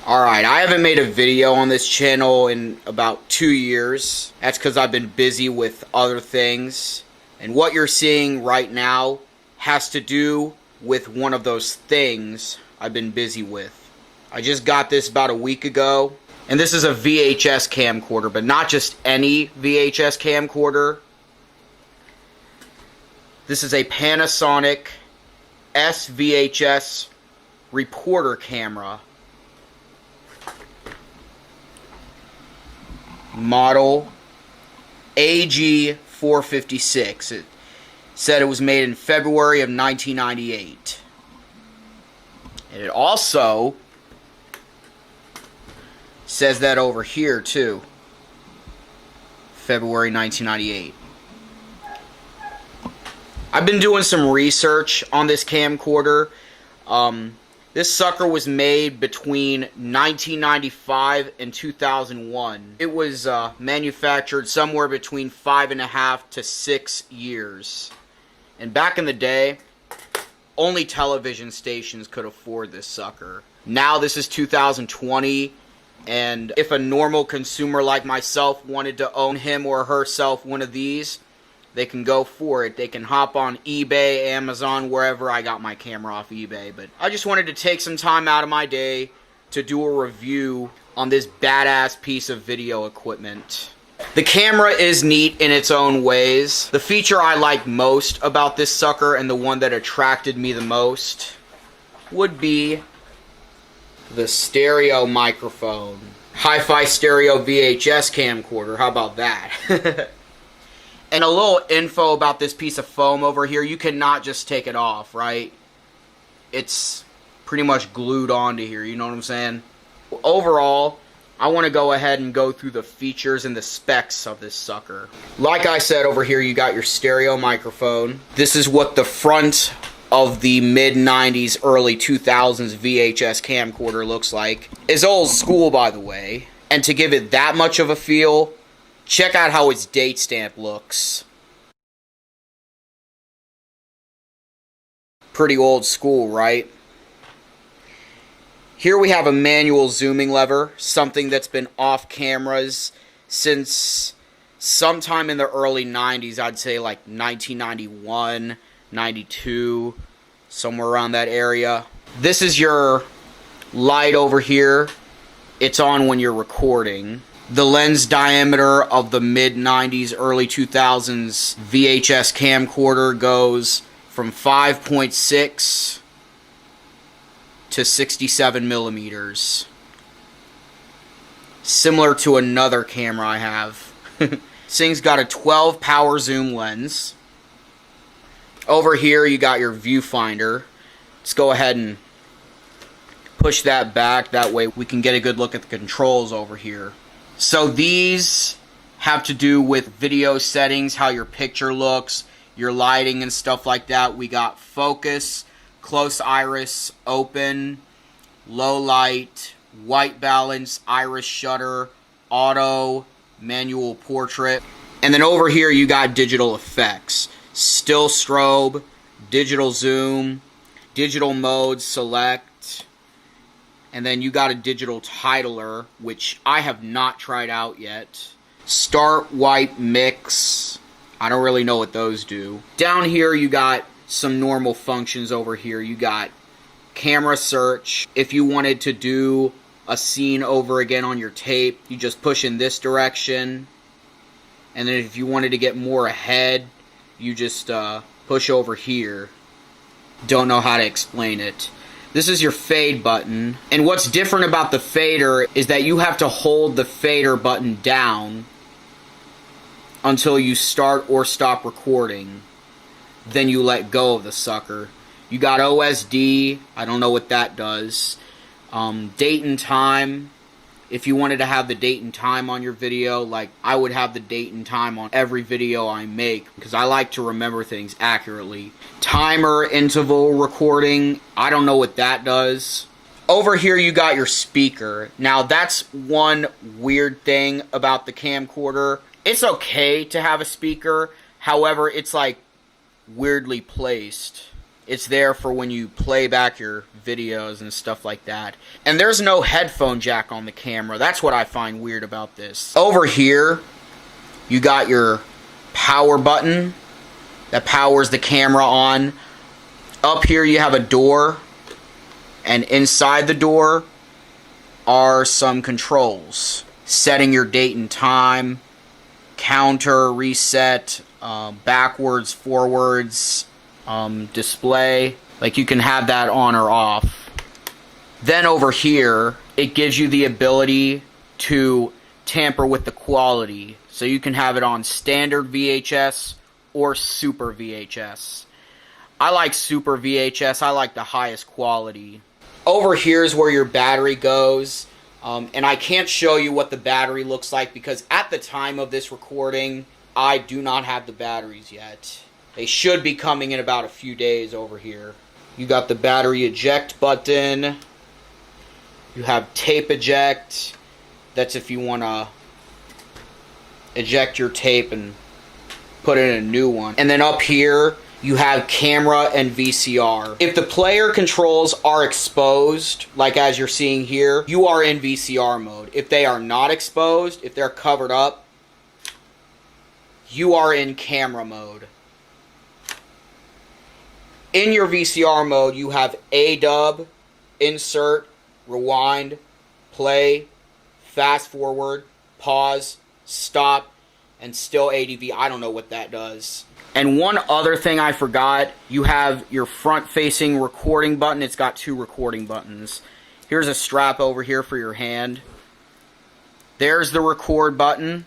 Alright, I haven't made a video on this channel in about 2 years. That's because I've been busy with other things. And what you're seeing right now has to do with one of those things I've been busy with. I just got this about a week ago. And this is a VHS camcorder, but not just any VHS camcorder. This is a Panasonic SVHS reporter camera. Model AG456. It said it was made in February of 1998. And it also says that over here too. February 1998. I've been doing some research on this camcorder. This sucker was made between 1995 and 2001. It was manufactured somewhere between 5.5 to 6 years. And back in the day, only television stations could afford this sucker. Now this is 2020, and if a normal consumer like myself wanted to own him or herself one of these, they can go for it. They can hop on eBay, Amazon, wherever. I got my camera off eBay. But I just wanted to take some time out of my day to do a review on this badass piece of video equipment. The camera is neat in its own ways. The feature I like most about this sucker, and the one that attracted me the most, would be the stereo microphone. Hi-fi stereo VHS camcorder. How about that? And a little info about this piece of foam over here. You cannot just take it off, right? It's pretty much glued onto here, you know what I'm saying? Overall, I want to go ahead and go through the features and the specs of this sucker. Like I said, over here you got your stereo microphone. This is what the front of the mid-90s, early 2000s VHS camcorder looks like. It's old school, by the way. And to give it that much of a feel, check out how its date stamp looks. Pretty old school, right? Here we have a manual zooming lever, something that's been off cameras since sometime in the early 90s. I'd say like 1991, 92, somewhere around that area. This is your light over here. It's on when you're recording. The lens diameter of the mid-90s, early 2000s VHS camcorder goes from 5.6 to 67 millimeters. Similar to another camera I have. This thing's got a 12 power zoom lens. Over here you got your viewfinder. Let's go ahead and push that back. That way we can get a good look at the controls over here. So these have to do with video settings, how your picture looks, your lighting and stuff like that. We got focus, close iris, open, low light, white balance, iris shutter, auto, manual portrait. And then over here you got digital effects. Still strobe, digital zoom, digital mode select. And then you got a digital titler, which I have not tried out yet. Start, wipe, mix. I don't really know what those do. Down here you got some normal functions over here. You got camera search. If you wanted to do a scene over again on your tape, you just push in this direction. And then if you wanted to get more ahead, you just push over here. Don't know how to explain it. This is your fade button, and what's different about the fader is that you have to hold the fader button down until you start or stop recording. Then you let go of the sucker. You got OSD, I don't know what that does. Date and time. If you wanted to have the date and time on your video, like I would have the date and time on every video I make because I like to remember things accurately. Timer, interval recording, I don't know what that does. Over here you got your speaker. Now that's one weird thing about the camcorder. It's okay to have a speaker, however it's like weirdly placed. It's there for when you play back your videos and stuff like that. And there's no headphone jack on the camera. That's what I find weird about this. Over here, you got your power button that powers the camera on. Up here you have a door, and inside the door are some controls. Setting your date and time, counter, reset, backwards, forwards, display. Like, you can have that on or off. Then over here, it gives you the ability to tamper with the quality. So you can have it on standard VHS or super VHS. I like super VHS. I like the highest quality. Over here is where your battery goes. And I can't show you what the battery looks like because at the time of this recording, I do not have the batteries yet. They should be coming in about a few days over here. You got the battery eject button. You have tape eject. That's if you want to eject your tape and put in a new one. And then up here, you have camera and VCR. If the player controls are exposed, like as you're seeing here, you are in VCR mode. If they are not exposed, if they're covered up, you are in camera mode. In your VCR mode, you have A-dub, insert, rewind, play, fast forward, pause, stop, and still ADV. I don't know what that does. And one other thing I forgot, you have your front-facing recording button. It's got two recording buttons. Here's a strap over here for your hand. There's the record button.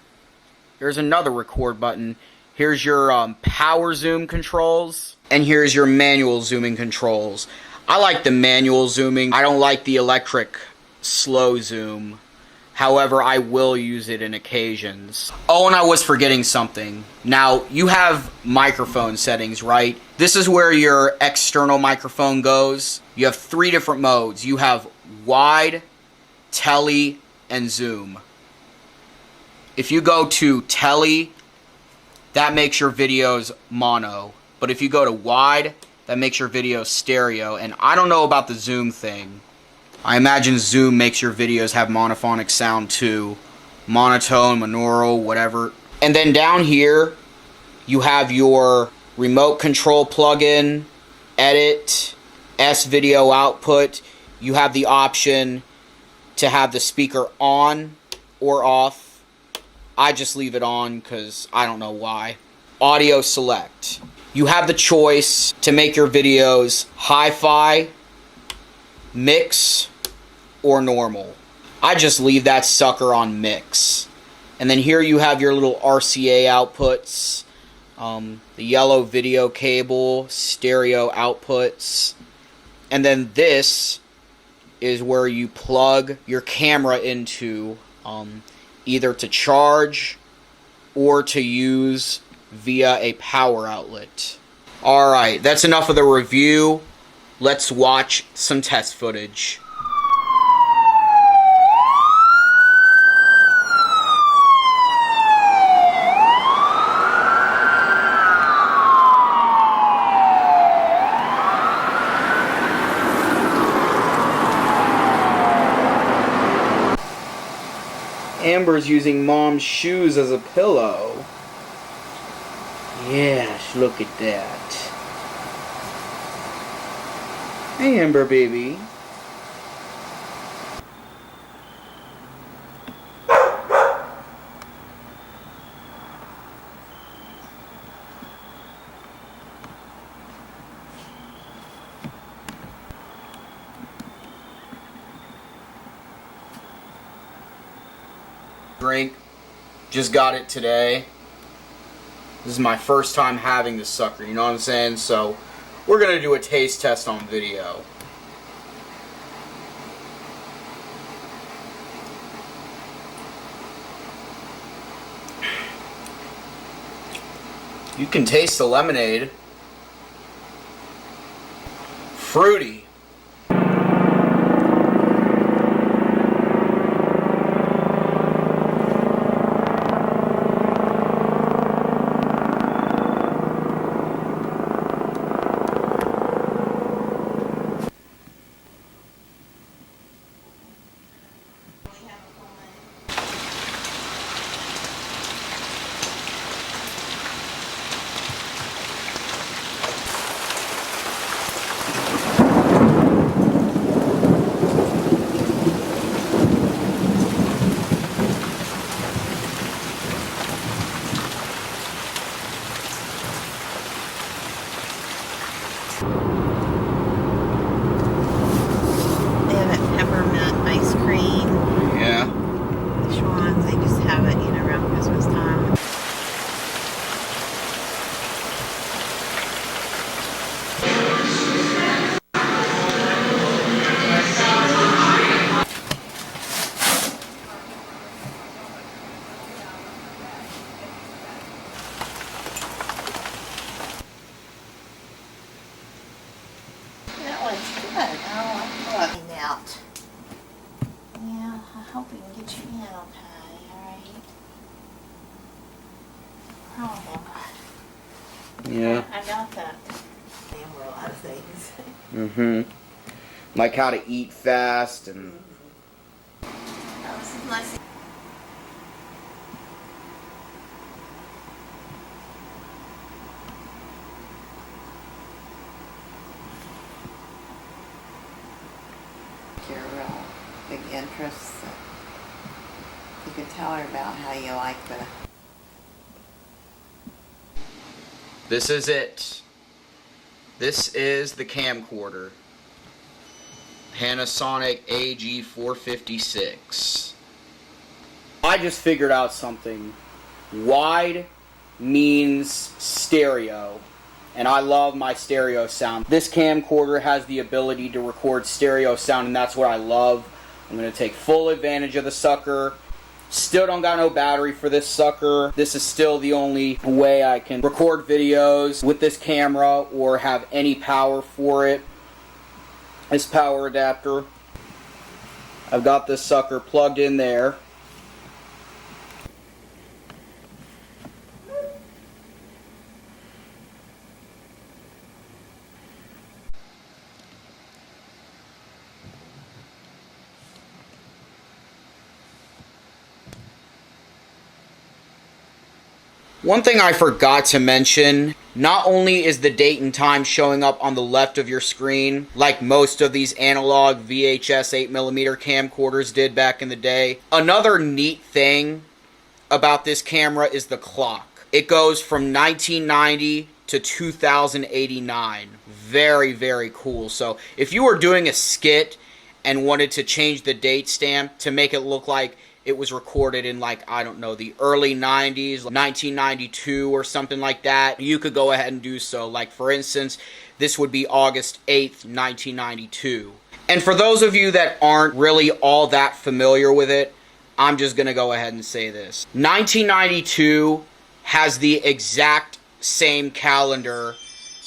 There's another record button. Here's your power zoom controls. And here's your manual zooming controls. I like the manual zooming. I don't like the electric slow zoom. However, I will use it in occasions. Oh, and I was forgetting something. Now, you have microphone settings, right? This is where your external microphone goes. You have three different modes. You have wide, tele, and zoom. If you go to tele, that makes your videos mono. But if you go to wide, that makes your videos stereo. And I don't know about the zoom thing. I imagine zoom makes your videos have monophonic sound too. Monotone, monaural, whatever. And then down here, you have your remote control plugin, edit, S-video output. You have the option to have the speaker on or off. I just leave it on because I don't know why. Audio select. You have the choice to make your videos hi-fi, mix, or normal. I just leave that sucker on mix. And then here you have your little RCA outputs, the yellow video cable, stereo outputs, and then this is where you plug your camera into, either to charge or to use via a power outlet. Alright, that's enough of the review. Let's watch some test footage. Amber's using Mom's shoes as a pillow. Yes, look at that. Hey, Amber baby. Drink. Just got it today. This is my first time having this sucker, you know what I'm saying? So, we're going to do a taste test on video. You can taste the lemonade. Fruity. hope we can get you in okay, alright? Oh, Yeah. I got that. Remember a lot of things. Mm-hmm. Like how to eat fast and... That was a blessing. Your big interests. You could tell her about how you like the... This is it. This is the camcorder. Panasonic AG456. I just figured out something. Wide means stereo. And I love my stereo sound. This camcorder has the ability to record stereo sound, and that's what I love. I'm going to take full advantage of the sucker. Still don't got no battery for this sucker. This is still the only way I can record videos with this camera or have any power for it. This power adapter. I've got this sucker plugged in there. One thing I forgot to mention, not only is the date and time showing up on the left of your screen, like most of these analog VHS 8mm camcorders did back in the day, another neat thing about this camera is the clock. It goes from 1990 to 2089. Very, very cool. So if you were doing a skit and wanted to change the date stamp to make it look like it was recorded in, like, I don't know, the early 90s, 1992 or something like that, you could go ahead and do so. Like, for instance, this would be August 8th, 1992. And for those of you that aren't really all that familiar with it, I'm just going to go ahead and say this. 1992 has the exact same calendar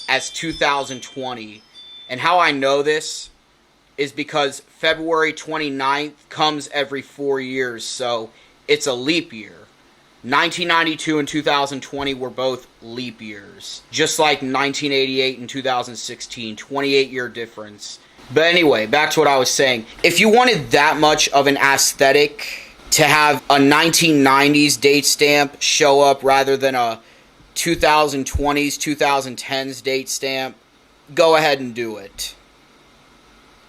as 2020. And how I know this is because February 29th comes every 4 years, so it's a leap year. 1992 and 2020 were both leap years. Just like 1988 and 2016, 28-year difference. But anyway, back to what I was saying. If you wanted that much of an aesthetic to have a 1990s date stamp show up rather than a 2020s, 2010s date stamp, go ahead and do it.